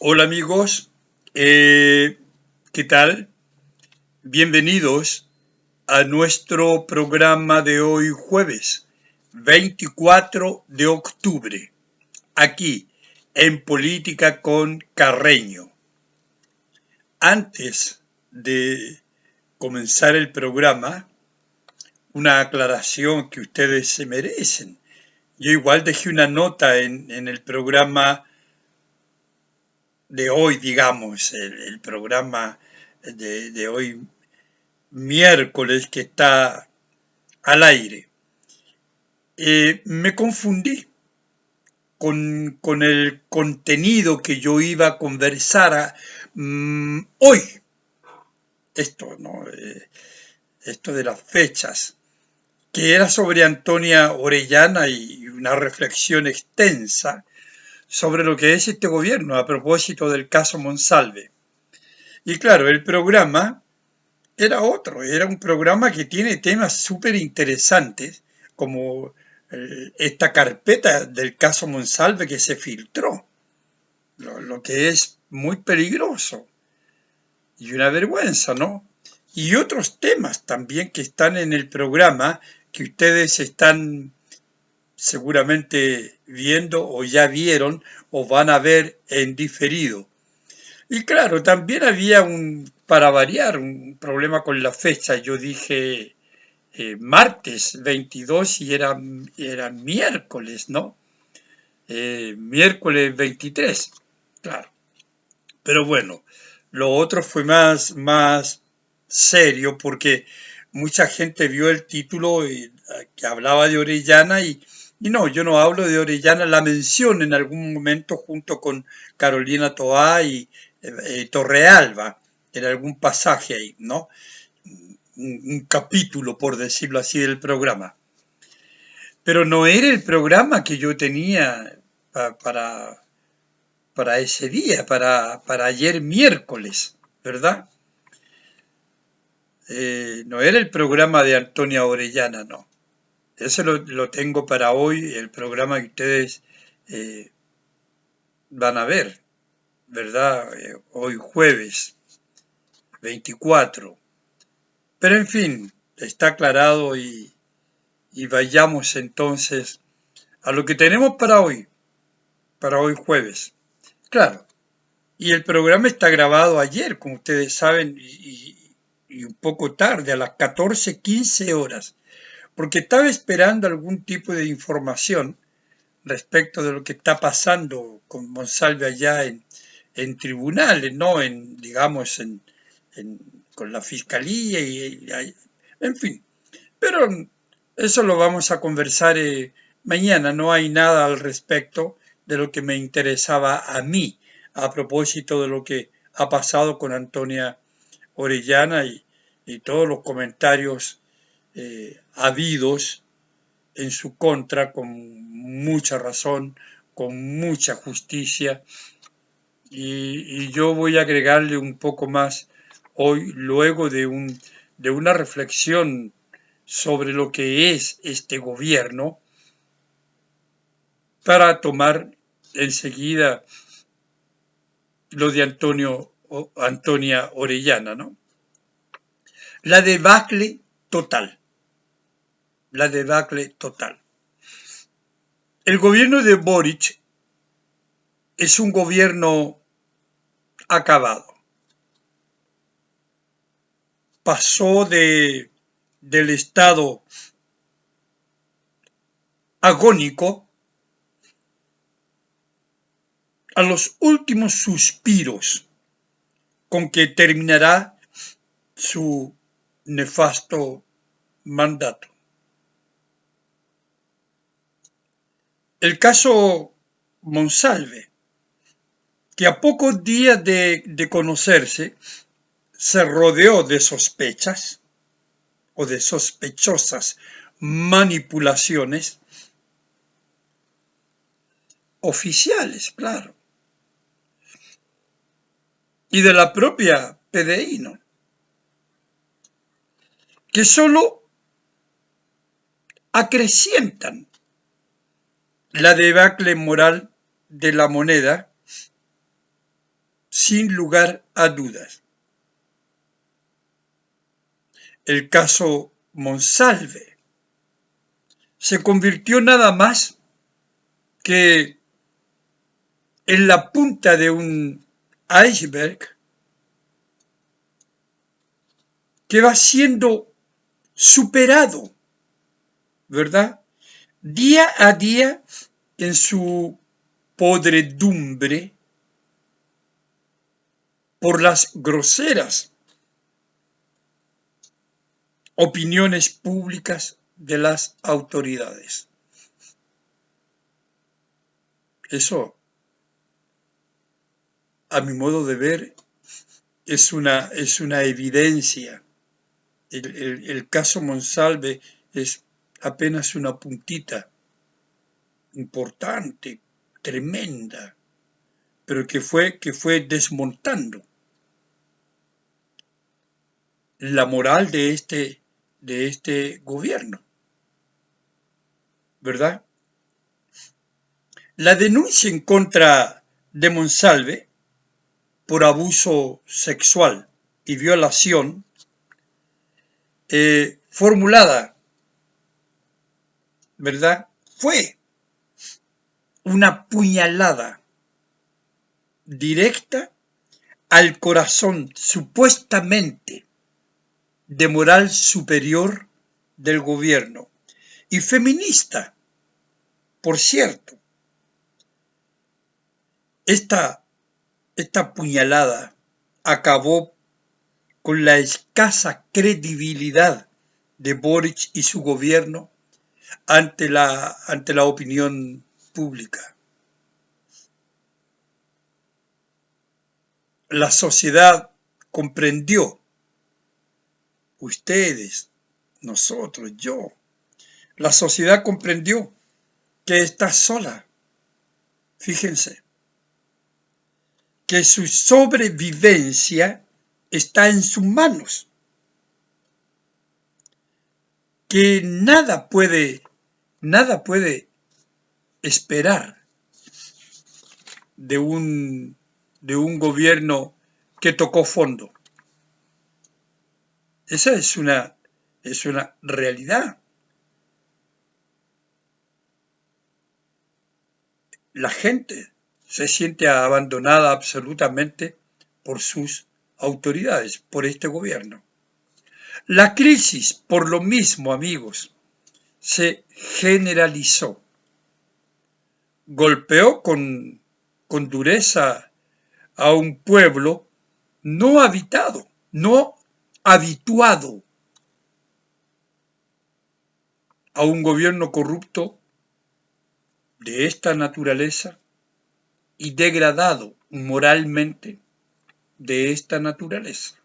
Hola amigos, ¿qué tal? Bienvenidos a nuestro programa de hoy jueves 24 de octubre, aquí en Política con Carreño. Antes de comenzar el programa, una aclaración que ustedes se merecen. Yo igual dejé una nota en el programa de hoy, digamos, el programa de hoy miércoles que está al aire. Me confundí con el contenido que yo iba a conversar hoy. Esto, ¿no? Esto de las fechas, que era sobre Antonia Orellana y una reflexión extensa sobre lo que es este gobierno a propósito del caso Monsalve. Y claro, el programa era otro, era un programa que tiene temas súper interesantes, como esta carpeta del caso Monsalve que se filtró, lo que es muy peligroso y una vergüenza, ¿no? Y otros temas también que están en el programa que ustedes están seguramente viendo o ya vieron o van a ver en diferido. Y claro, también había para variar, un problema con la fecha. Yo dije martes 22 y era miércoles, ¿no? Miércoles 23, claro. Pero bueno, lo otro fue más serio porque mucha gente vio el título que hablaba de Orellana y no, yo no hablo de Orellana, la menciono en algún momento junto con Carolina Toá y Torrealba, en algún pasaje ahí, ¿no? Un capítulo, por decirlo así, del programa. Pero no era el programa que yo tenía para, para ese día, para ayer miércoles, ¿verdad? No era el programa de Antonia Orellana, no. Eso lo tengo para hoy, el programa que ustedes eh, van a ver, ¿verdad? Hoy jueves 24. Pero en fin, está aclarado y vayamos entonces a lo que tenemos para hoy jueves. Claro, y el programa está grabado ayer, como ustedes saben, y un poco tarde, a las 14:15 porque estaba esperando algún tipo de información respecto de lo que está pasando con Monsalve allá en tribunales, ¿no? Digamos, en- con la fiscalía en fin. Pero eso lo vamos a conversar mañana. No hay nada al respecto de lo que me interesaba a mí a propósito de lo que ha pasado con Antonia Orellana y todos los comentarios habidos en su contra con mucha razón, con mucha justicia. Y yo voy a agregarle un poco más hoy, luego de una reflexión sobre lo que es este gobierno, para tomar enseguida lo de Antonia Orellana, ¿no? La debacle total, la debacle total. El gobierno de Boric es un gobierno acabado. Pasó del estado agónico a los últimos suspiros con que terminará su nefasto mandato. El caso Monsalve, que a pocos días de conocerse se rodeó de sospechas o de sospechosas manipulaciones oficiales, claro, y de la propia PDI, ¿no? Que solo acrecientan la debacle moral de la moneda sin lugar a dudas. El caso Monsalve se convirtió nada más que en la punta de un iceberg que va siendo superado, ¿verdad? Día a día en su podredumbre por las groseras opiniones públicas de las autoridades. Eso, a mi modo de ver, es una evidencia. El caso Monsalve es apenas una puntita importante, tremenda, pero que fue desmontando la moral de este gobierno, ¿verdad? La denuncia en contra de Monsalve por abuso sexual y violación formulada, ¿verdad? Fue una puñalada directa al corazón supuestamente de moral superior del gobierno y feminista, por cierto. Esta puñalada acabó con la escasa credibilidad de Boric y su gobierno ante la opinión pública. La sociedad comprendió, ustedes, nosotros, yo, la sociedad comprendió que está sola. Fíjense, que su sobrevivencia está en sus manos, que nada puede esperar de un gobierno que tocó fondo. Esa es una realidad. La gente se siente abandonada absolutamente por sus autoridades, por este gobierno. La crisis, por lo mismo, amigos, se generalizó. Golpeó con dureza a un pueblo no habitado, no habituado a un gobierno corrupto de esta naturaleza y degradado moralmente de esta naturaleza.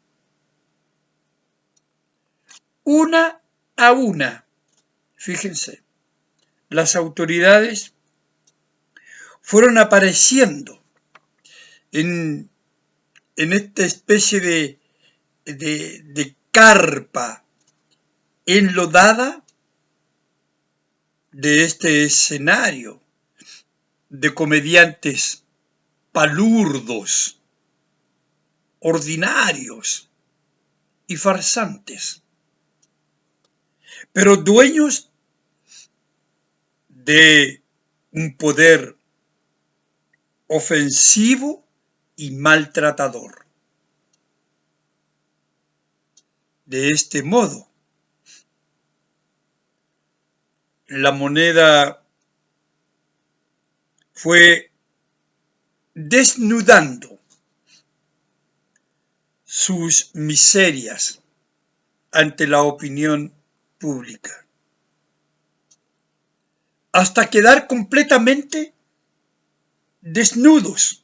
Una a una, fíjense, las autoridades fueron apareciendo en esta especie de carpa enlodada de este escenario de comediantes palurdos, ordinarios y farsantes, pero dueños de un poder ofensivo y maltratador. De este modo, la moneda fue desnudando sus miserias ante la opinión pública, hasta quedar completamente desnudos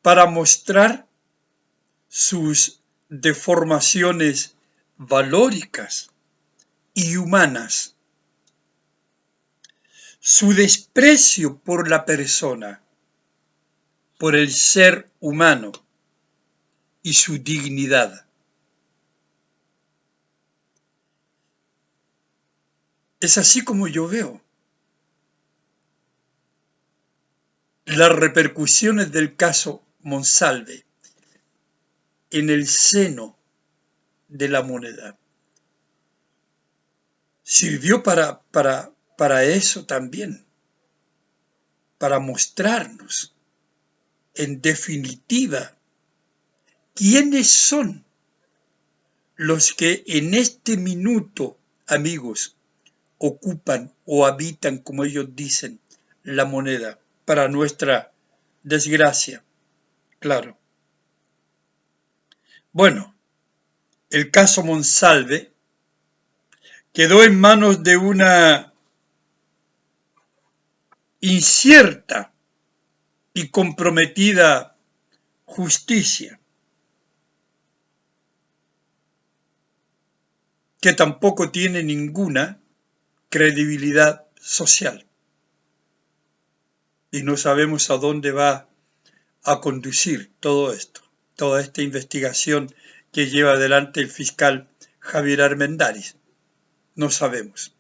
para mostrar sus deformaciones valóricas y humanas, su desprecio por la persona, por el ser humano y su dignidad. Es así como yo veo las repercusiones del caso Monsalve en el seno de la moneda. Sirvió para eso también, para mostrarnos, en definitiva, quiénes son los que en este minuto, amigos, ocupan o habitan, como ellos dicen, la moneda, para nuestra desgracia, claro. Bueno, el caso Monsalve quedó en manos de una incierta y comprometida justicia, que tampoco tiene ninguna credibilidad social. Y no sabemos a dónde va a conducir todo esto, toda esta investigación que lleva adelante el fiscal Javier Armendáriz. No sabemos.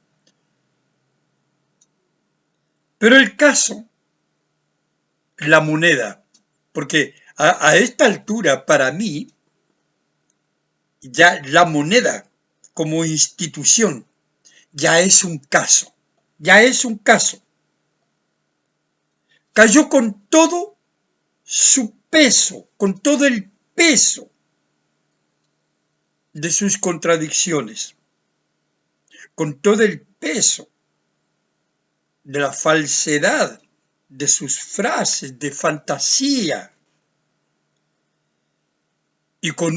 Pero el caso, la moneda, porque a esta altura, para mí, ya la moneda como institución ya es un caso, Cayó con todo su peso, con todo el peso de sus contradicciones, con todo el peso de la falsedad de sus frases de fantasía y con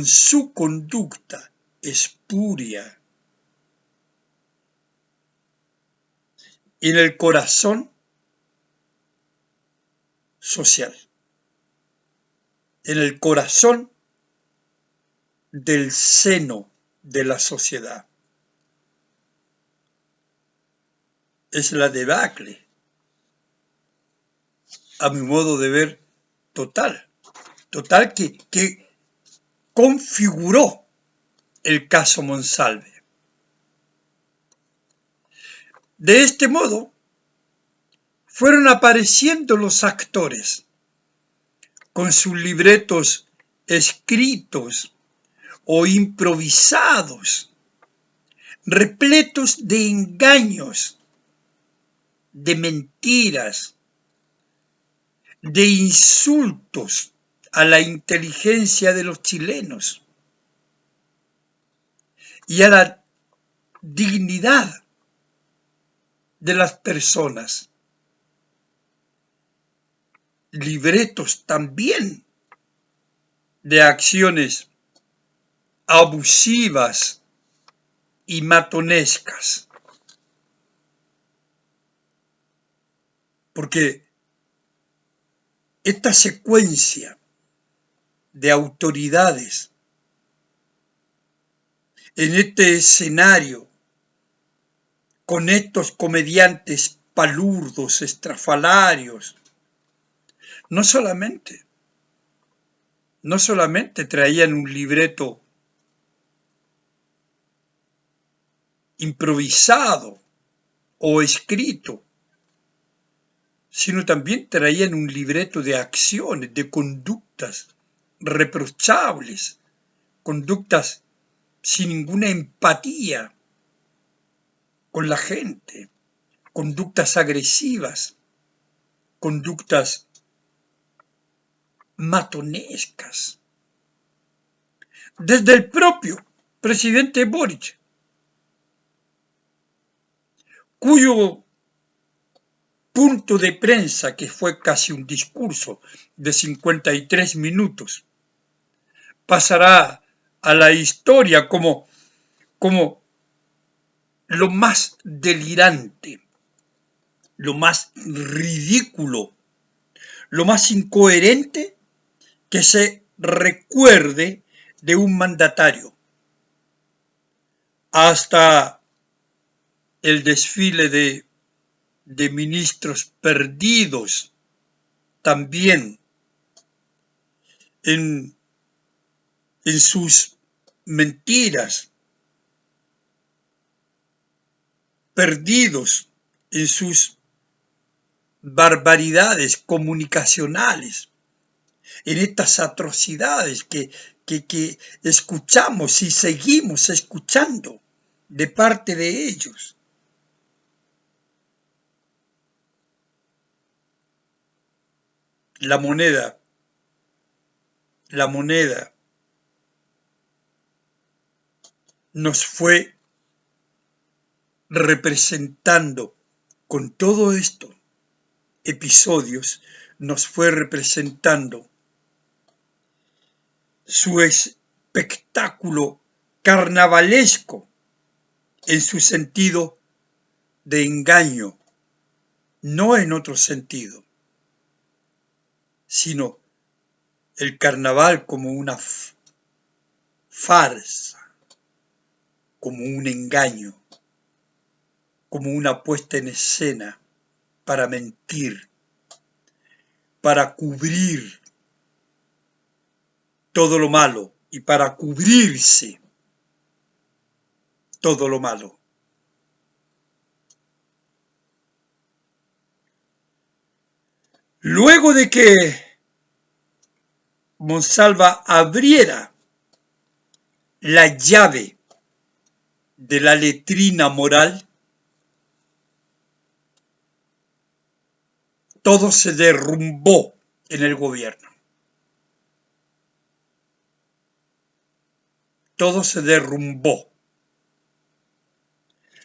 su conducta espuria. Y en el corazón social, en el corazón del seno de la sociedad. Es la debacle, a mi modo de ver, total que configuró el caso Monsalve. De este modo, fueron apareciendo los actores con sus libretos escritos o improvisados, repletos de engaños, de mentiras, de insultos a la inteligencia de los chilenos y a la dignidad de las personas. Libretos también de acciones abusivas y matonescas. Porque esta secuencia de autoridades en este escenario, con estos comediantes palurdos, estrafalarios, no solamente traían un libreto improvisado o escrito, sino también traían un libreto de acciones, de conductas reprochables, conductas sin ninguna empatía con la gente, conductas agresivas, conductas matonescas. Desde el propio presidente Boric, cuyo punto de prensa, que fue casi un discurso de 53 minutos, pasará a la historia como lo más delirante, lo más ridículo, lo más incoherente que se recuerde de un mandatario. Hasta el desfile de ministros perdidos también en sus mentiras, perdidos en sus barbaridades comunicacionales, en estas atrocidades que escuchamos y seguimos escuchando de parte de ellos. La moneda nos fue representando con todo esto episodios, nos fue representando su espectáculo carnavalesco en su sentido de engaño, no en otro sentido, sino el carnaval como una farsa, como un engaño, como una puesta en escena para mentir, para cubrir todo lo malo y para cubrirse todo lo malo. Luego de que Monsalva abriera la llave de la letrina moral, todo se derrumbó en el gobierno. Todo se derrumbó.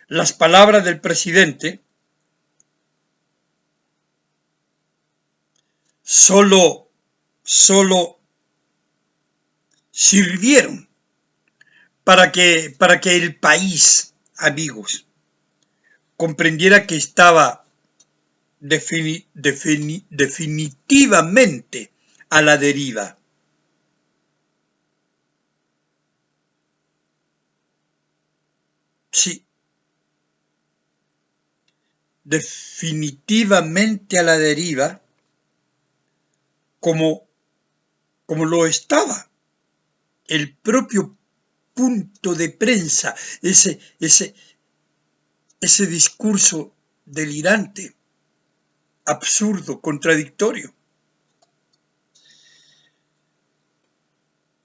Las palabras del presidente solo sirvieron para que el país, amigos, comprendiera que estaba definitivamente a la deriva. Sí, definitivamente a la deriva, como lo estaba el propio punto de prensa, ese discurso delirante, absurdo, contradictorio,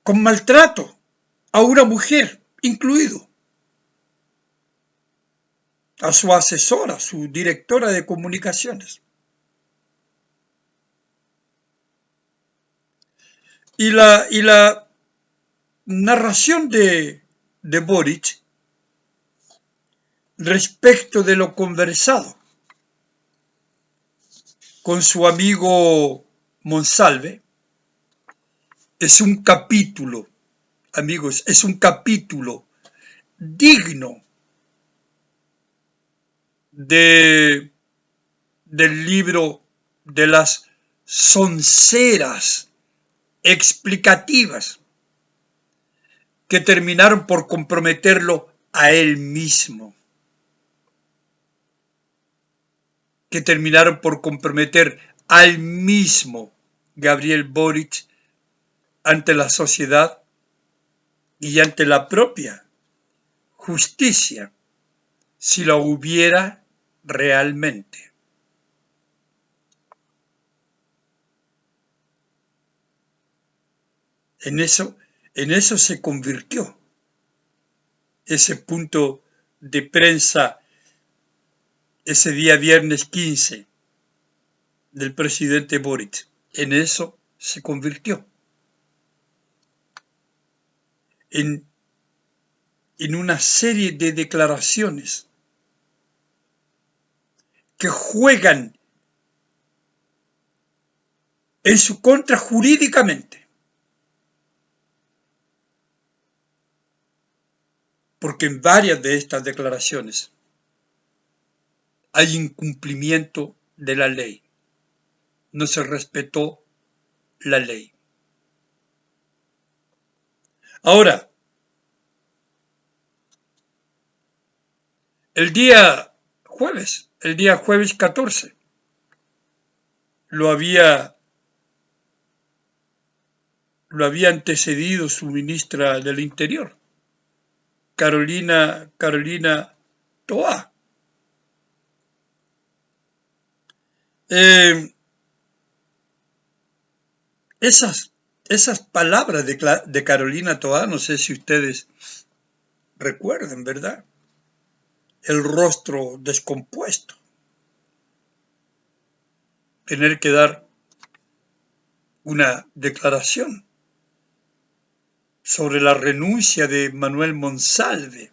con maltrato a una mujer incluido, a su asesora, su directora de comunicaciones. Y la narración de Boric respecto de lo conversado con su amigo Monsalve es un capítulo, amigos, es un capítulo digno del libro de las sonceras explicativas que terminaron por comprometerlo a él mismo, que terminaron por comprometer al mismo Gabriel Boric ante la sociedad y ante la propia justicia, si la hubiera realmente. En eso se convirtió ese punto de prensa ese día viernes 15 del presidente Boric. En eso se convirtió. En una serie de declaraciones que juegan en su contra jurídicamente. Porque en varias de estas declaraciones hay incumplimiento de la ley. No se respetó la ley. Ahora, el día jueves 14, lo había antecedido su ministra del Interior, Carolina Toá, Eh, esas palabras de Carolina Toá, no sé si ustedes recuerdan, ¿verdad? El rostro descompuesto, tener que dar una declaración sobre la renuncia de Manuel Monsalve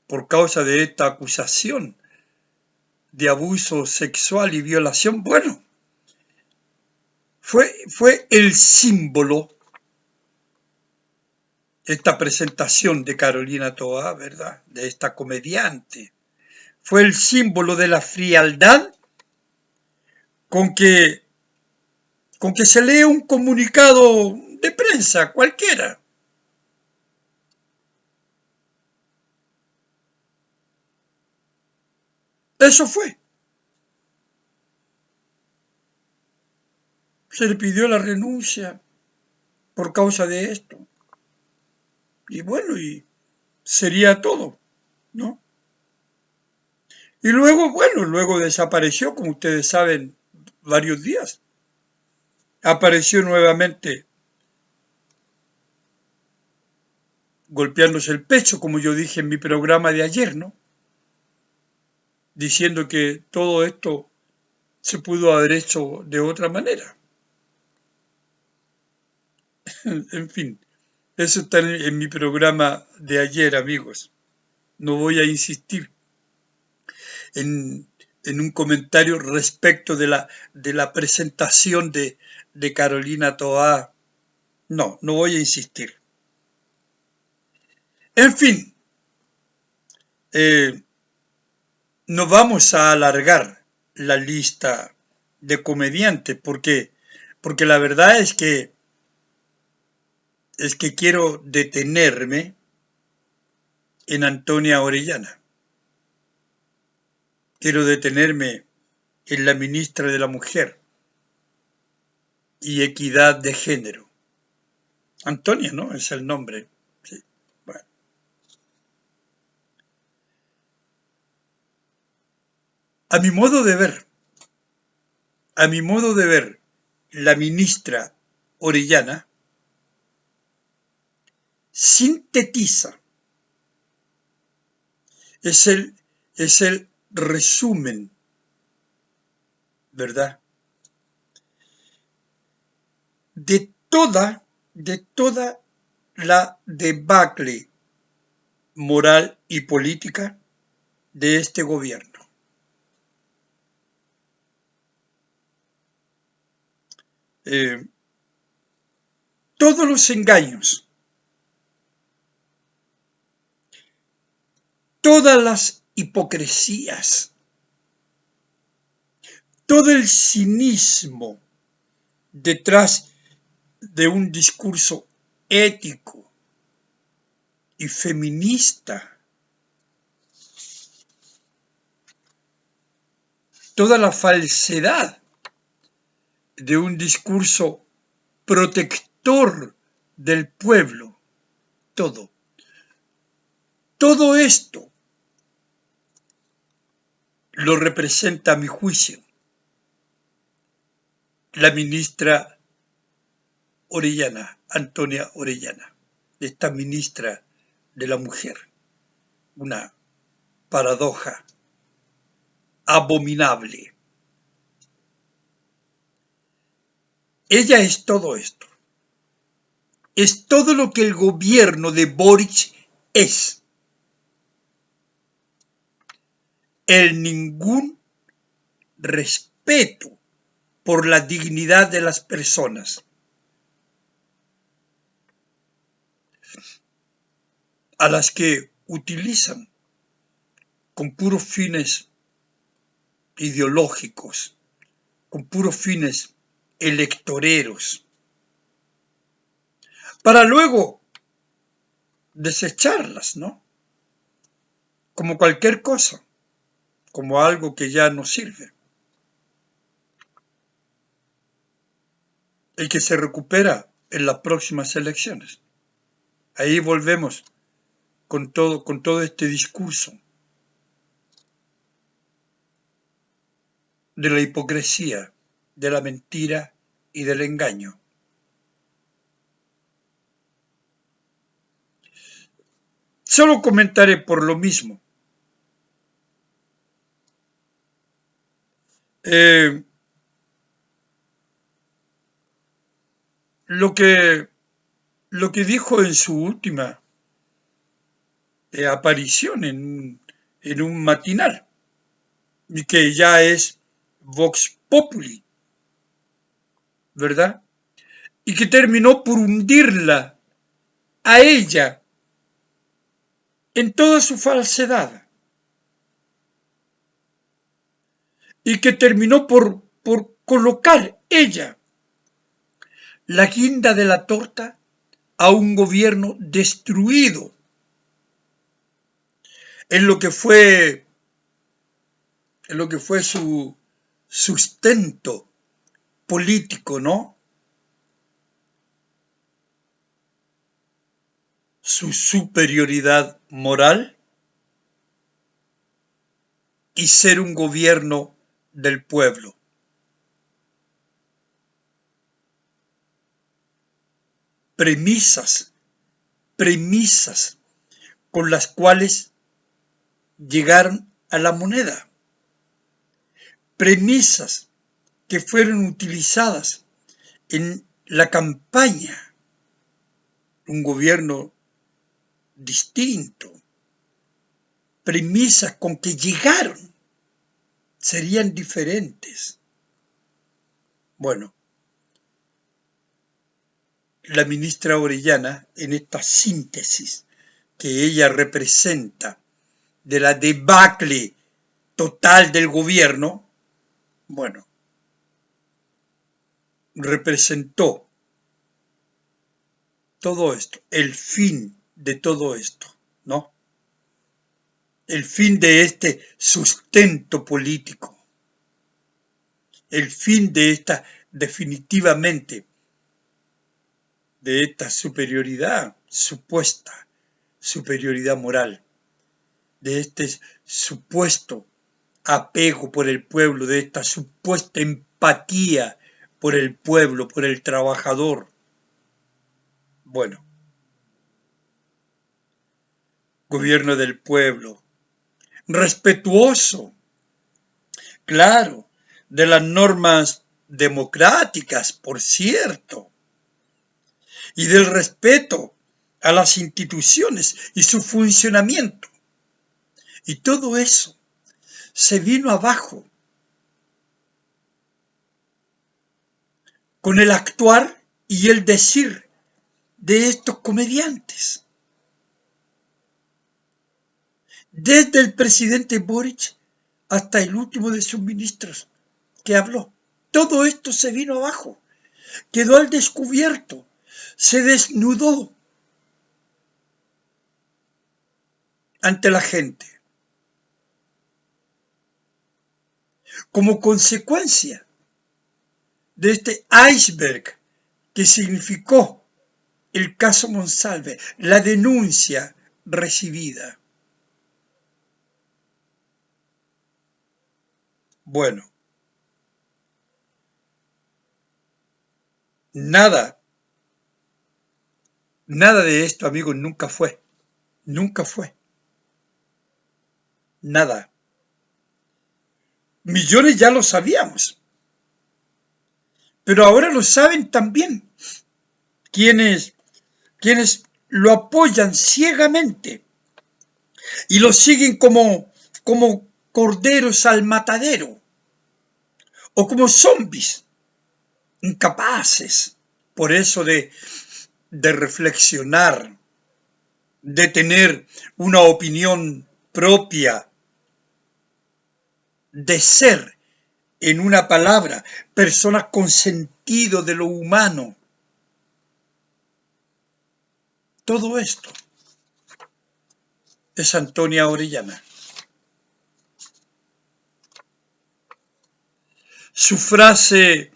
por causa de esta acusación de abuso sexual y violación. Bueno, fue el símbolo, esta presentación de Carolina Toá, ¿verdad? De esta comediante. Fue el símbolo de la frialdad con que, con que se lee un comunicado de prensa cualquiera. Eso fue. Se le pidió la renuncia por causa de esto. Y bueno, y sería todo, ¿no? Y luego, bueno, luego desapareció, como ustedes saben, varios días. Apareció nuevamente golpeándose el pecho, como yo dije en mi programa de ayer, ¿no? Diciendo que todo esto se pudo haber hecho de otra manera. En fin, eso está en mi programa de ayer, amigos. No voy a insistir en, en un comentario respecto de la presentación de Carolina Toá. No, no voy a insistir. En fin, eh, no vamos a alargar la lista de comediantes porque la verdad es que quiero detenerme en Antonia Orellana. Quiero detenerme en la ministra de la Mujer y Equidad de Género. Antonia, ¿no? Es el nombre. Sí. Bueno. A mi modo de ver, a mi modo de ver, la ministra Orellana sintetiza, es es el resumen, ¿verdad? De toda la debacle moral y política de este gobierno. Eh, todos los engaños, todas las hipocresías, todo el cinismo detrás de un discurso ético y feminista, toda la falsedad de un discurso protector del pueblo, todo. Todo esto lo representa, a mi juicio, la ministra Orellana, Antonia Orellana, esta ministra de la Mujer, una paradoja abominable. Ella es todo esto. Es todo lo que el gobierno de Boric es. El ningún respeto por la dignidad de las personas, a las que utilizan con puros fines ideológicos, con puros fines electoreros, para luego desecharlas, ¿no? Como cualquier cosa, como algo que ya no sirve y que se recupera en las próximas elecciones. Ahí volvemos con todo este discurso. de la hipocresía, de la mentira y del engaño. Solo comentaré por lo mismo. Lo que dijo en su última aparición en un matinal, y que ya es Vox Populi, ¿verdad? Y que terminó por hundirla a ella en toda su falsedad, y que terminó por colocar ella la guinda de la torta a un gobierno destruido en lo que fue su sustento político, ¿no? Su superioridad moral y ser un gobierno del pueblo. Premisas con las cuales llegaron a la moneda. Premisas que fueron utilizadas en la campaña. Un gobierno distinto. Premisas con que llegaron serían diferentes. Bueno, la ministra Orellana, en esta síntesis que ella representa de la debacle total del gobierno, bueno, representó todo esto, el fin de todo esto, ¿no? El fin de este sustento político, el fin de esta, definitivamente, de esta superioridad, supuesta superioridad moral, de este supuesto apego por el pueblo, de esta supuesta empatía por el pueblo, por el trabajador. Bueno, gobierno del pueblo, respetuoso, claro, de las normas democráticas, por cierto, y del respeto a las instituciones y su funcionamiento. Y todo eso se vino abajo con el actuar y el decir de estos comediantes. Desde el presidente Boric hasta el último de sus ministros que habló. Todo esto se vino abajo, quedó al descubierto, se desnudó ante la gente. Como consecuencia de este iceberg que significó el caso Monsalve, la denuncia recibida. Bueno, nada de esto, amigos, nunca fue, nada. Millones ya lo sabíamos, pero ahora lo saben también quienes lo apoyan ciegamente y lo siguen como corderos al matadero o como zombies incapaces, por eso de reflexionar, de tener una opinión propia, de ser, en una palabra, personas con sentido de lo humano. Todo esto es Antonia Orellana. Su frase,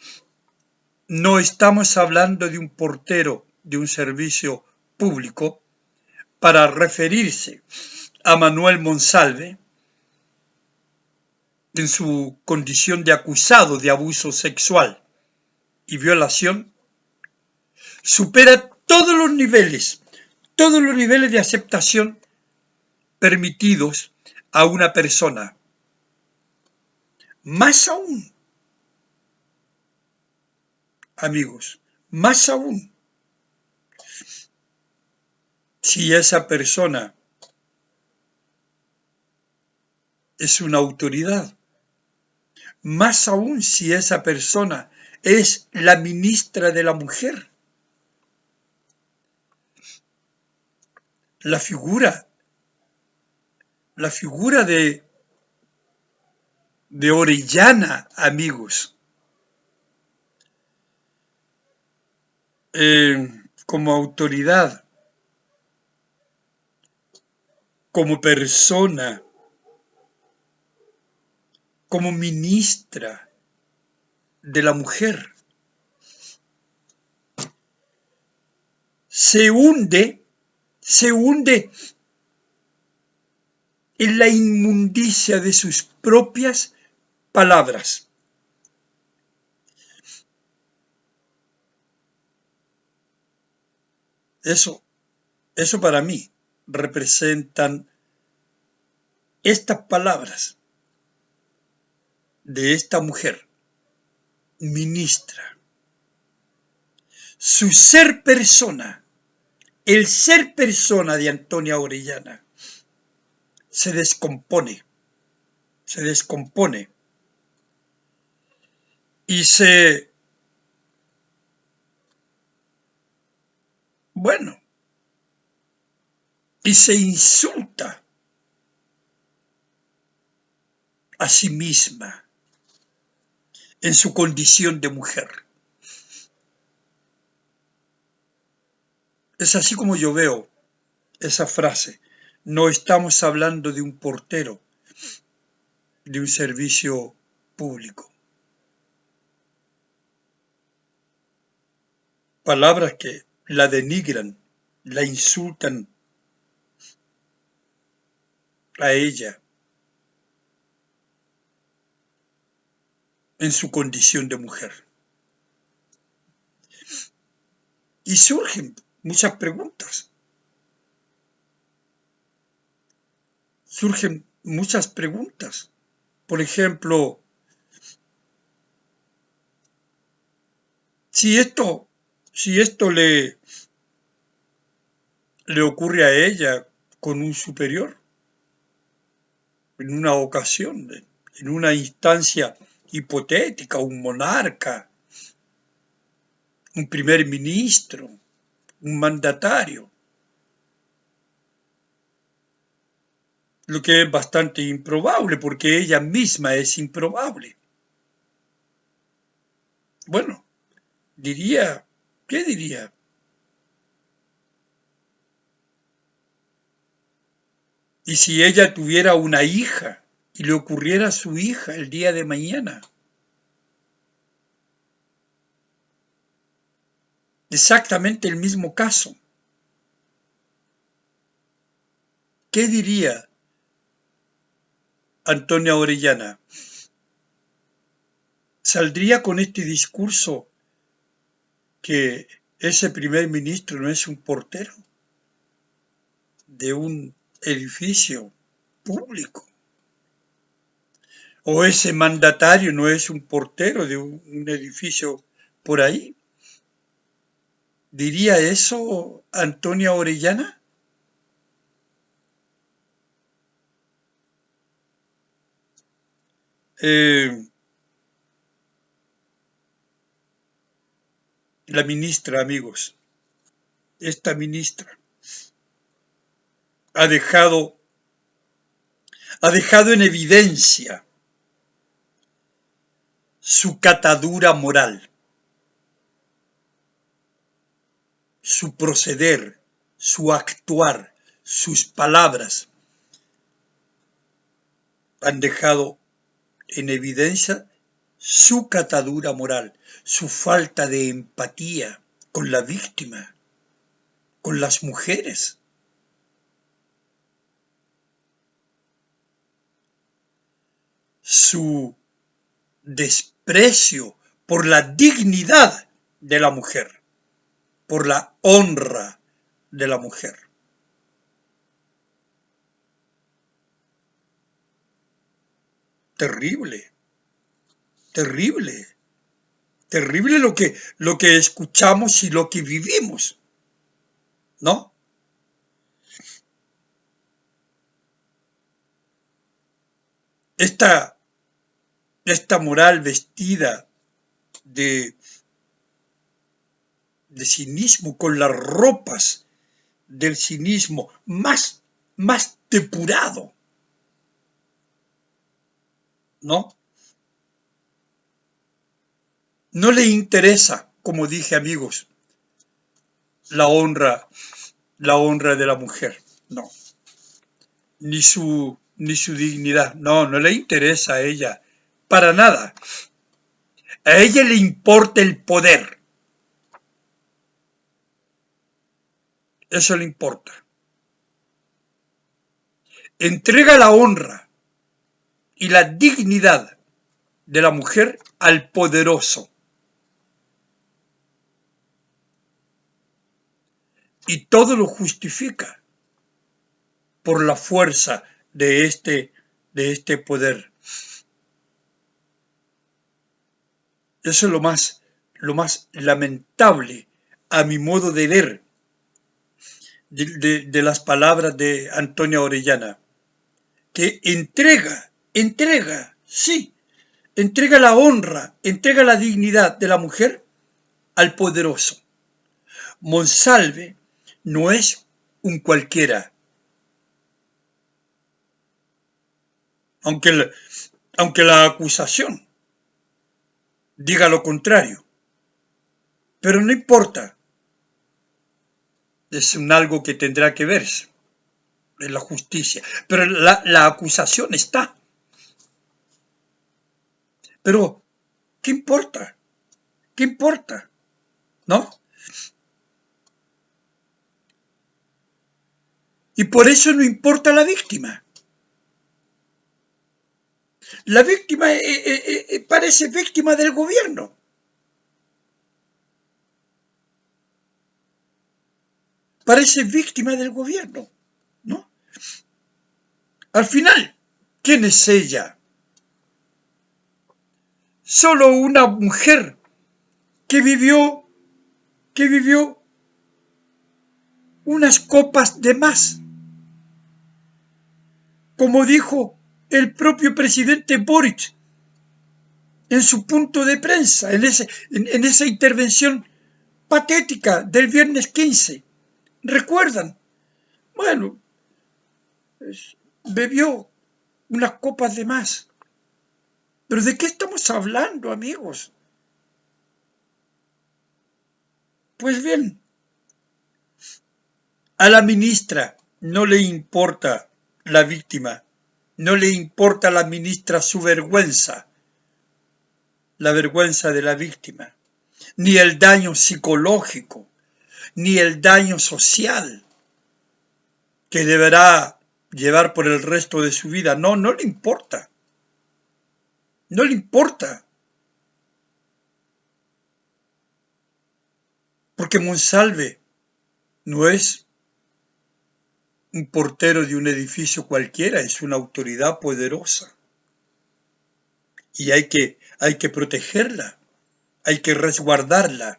no estamos hablando de un portero de un servicio público, para referirse a Manuel Monsalve, en su condición de acusado de abuso sexual y violación, supera todos los niveles de aceptación permitidos a una persona. Más aún, amigos, más aún, si esa persona es una autoridad, más aún si esa persona es la ministra de la mujer. La figura de Orellana, amigos, como autoridad, como persona, como ministra de la mujer, se hunde en la inmundicia de sus propias palabras. Eso para mí representan estas palabras de esta mujer, ministra. Su ser persona, el ser persona de Antonia Orellana, se descompone y se insulta a sí misma en su condición de mujer. Es así como yo veo esa frase. No estamos hablando de un portero, de un servicio público. Palabras que la denigran, la insultan a ella en su condición de mujer. Y surgen muchas preguntas. Por ejemplo, si esto le ocurre a ella con un superior, en una ocasión, en una instancia hipotética, un monarca, un primer ministro, un mandatario, lo que es bastante improbable porque ella misma es improbable. Bueno, ¿qué diría? Y si ella tuviera una hija y le ocurriera a su hija el día de mañana, exactamente el mismo caso, ¿qué diría Antonia Orellana? ¿Saldría con este discurso que ese primer ministro no es un portero de un edificio público? ¿O ese mandatario no es un portero de un edificio por ahí? ¿Diría eso Antonia Orellana? La ministra, amigos, esta ministra ha dejado en evidencia su catadura moral, su proceder, su actuar, sus palabras han dejado en evidencia su catadura moral, su falta de empatía con la víctima, con las mujeres. su desprecio por la dignidad de la mujer, por la honra de la mujer. Terrible, terrible, terrible lo que escuchamos y lo que vivimos, ¿no? Esta moral vestida de cinismo, con las ropas del cinismo más depurado, ¿no? No le interesa, como dije, amigos, la honra de la mujer, no. Ni su dignidad, no le interesa a ella, para nada. A ella le importa el poder. Eso le importa. Entrega la honra y la dignidad de la mujer al poderoso. Y todo lo justifica por la fuerza de este poder. Eso es lo más lamentable, a mi modo de ver, de las palabras de Antonia Orellana, que entrega la honra, entrega la dignidad de la mujer al poderoso. Monsalve no es un cualquiera, aunque la acusación diga lo contrario, pero no importa, es algo que tendrá que verse en la justicia, pero la acusación está. Pero, ¿qué importa? ¿Qué importa? ¿No? Y por eso no importa la víctima. La víctima parece víctima del gobierno. Parece víctima del gobierno, ¿no? Al final, ¿quién es ella? Solo una mujer que vivió unas copas de más. Como dijo el propio presidente Boric en su punto de prensa, en esa intervención patética del viernes 15. ¿Recuerdan? Bueno, bebió unas copas de más. ¿Pero de qué estamos hablando, amigos? Pues bien, a la ministra no le importa la víctima, no le importa a la ministra su vergüenza, la vergüenza de la víctima, ni el daño psicológico, ni el daño social que deberá llevar por el resto de su vida. No le importa. No le importa. Porque Monsalve no es un portero de un edificio cualquiera, es una autoridad poderosa. Y hay que protegerla, hay que resguardarla,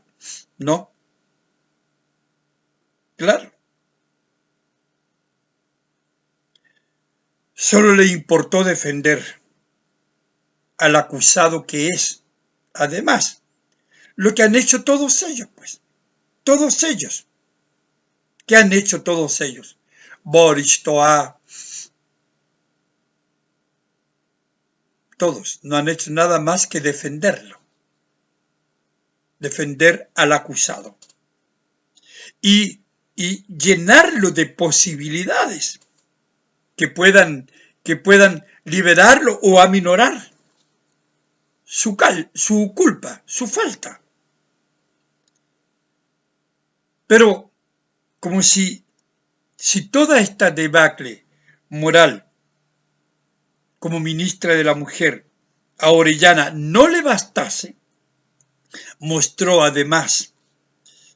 ¿no? Claro. Solo le importó defender al acusado que es, además, lo que han hecho todos ellos, pues. Todos ellos. ¿Qué han hecho todos ellos? Boric, Toá, todos no han hecho nada más que defenderlo. Defender al acusado. Y llenarlo de posibilidades que puedan liberarlo o aminorar su culpa, su falta. Pero como si toda esta debacle moral como ministra de la Mujer a Orellana no le bastase, mostró además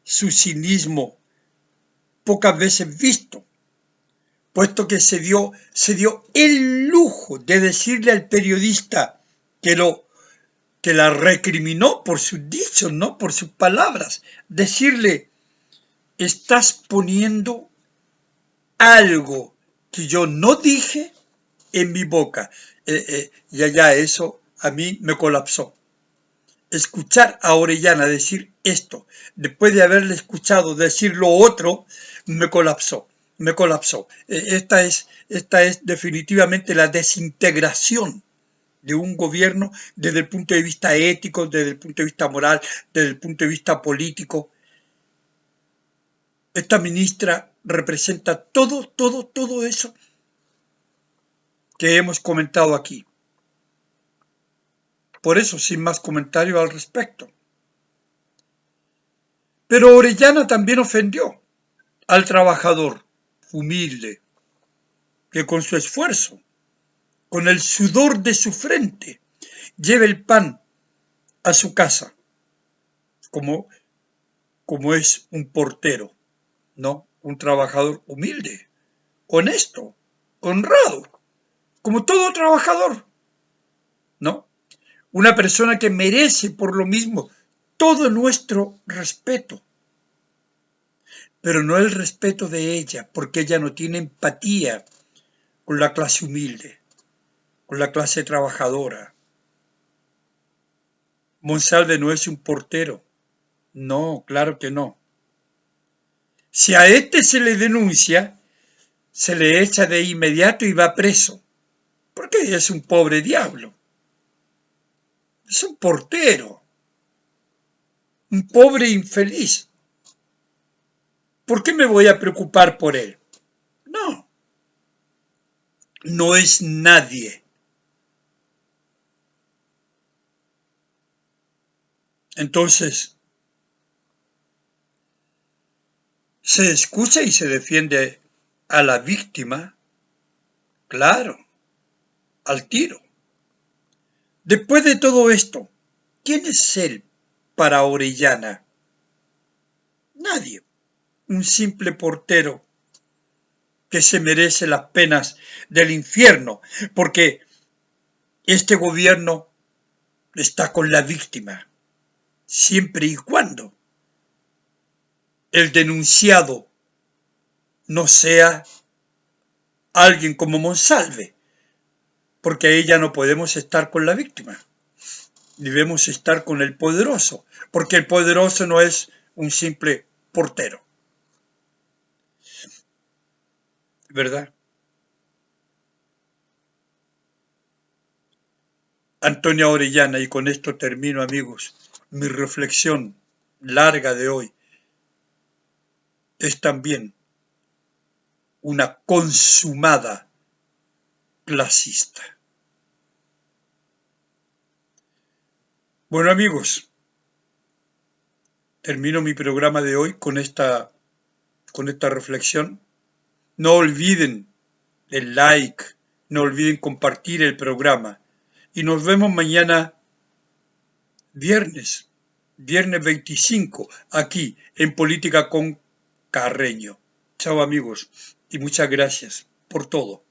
su cinismo pocas veces visto, puesto que se dio el lujo de decirle al periodista que la recriminó por sus dichos, no por sus palabras, decirle: estás poniendo algo que yo no dije en mi boca. Y allá eso a mí me colapsó. Escuchar a Orellana decir esto, después de haberle escuchado decir lo otro, me colapsó. Esta es definitivamente la desintegración de un gobierno desde el punto de vista ético, desde el punto de vista moral, desde el punto de vista político. Esta ministra representa todo eso que hemos comentado aquí. Por eso, sin más comentario al respecto. Pero Orellana también ofendió al trabajador humilde, que con su esfuerzo, con el sudor de su frente, lleva el pan a su casa, como es un portero, ¿no? Un trabajador humilde, honesto, honrado, como todo trabajador, ¿no? Una persona que merece por lo mismo todo nuestro respeto, pero no el respeto de ella, porque ella no tiene empatía con la clase humilde, con la clase trabajadora. Monsalve no es un portero. No, claro que no. Si a este se le denuncia, se le echa de inmediato y va preso, porque es un pobre diablo. Es un portero, un pobre infeliz. ¿Por qué me voy a preocupar por él? No, no es nadie. Entonces, se escucha y se defiende a la víctima, claro, al tiro. Después de todo esto, ¿quién es él para Orellana? Nadie, un simple portero que se merece las penas del infierno, porque este gobierno está con la víctima, siempre y cuando el denunciado no sea alguien como Monsalve, porque ahí ya no podemos estar con la víctima, debemos estar con el poderoso, porque el poderoso no es un simple portero, ¿verdad? Antonia Orellana, y con esto termino, amigos, mi reflexión larga de hoy, es también una consumada clasista. Bueno, amigos, termino mi programa de hoy con esta reflexión. No olviden el like, no olviden compartir el programa. Y nos vemos mañana viernes 25, aquí en Política con Carreño. Chao, amigos, y muchas gracias por todo.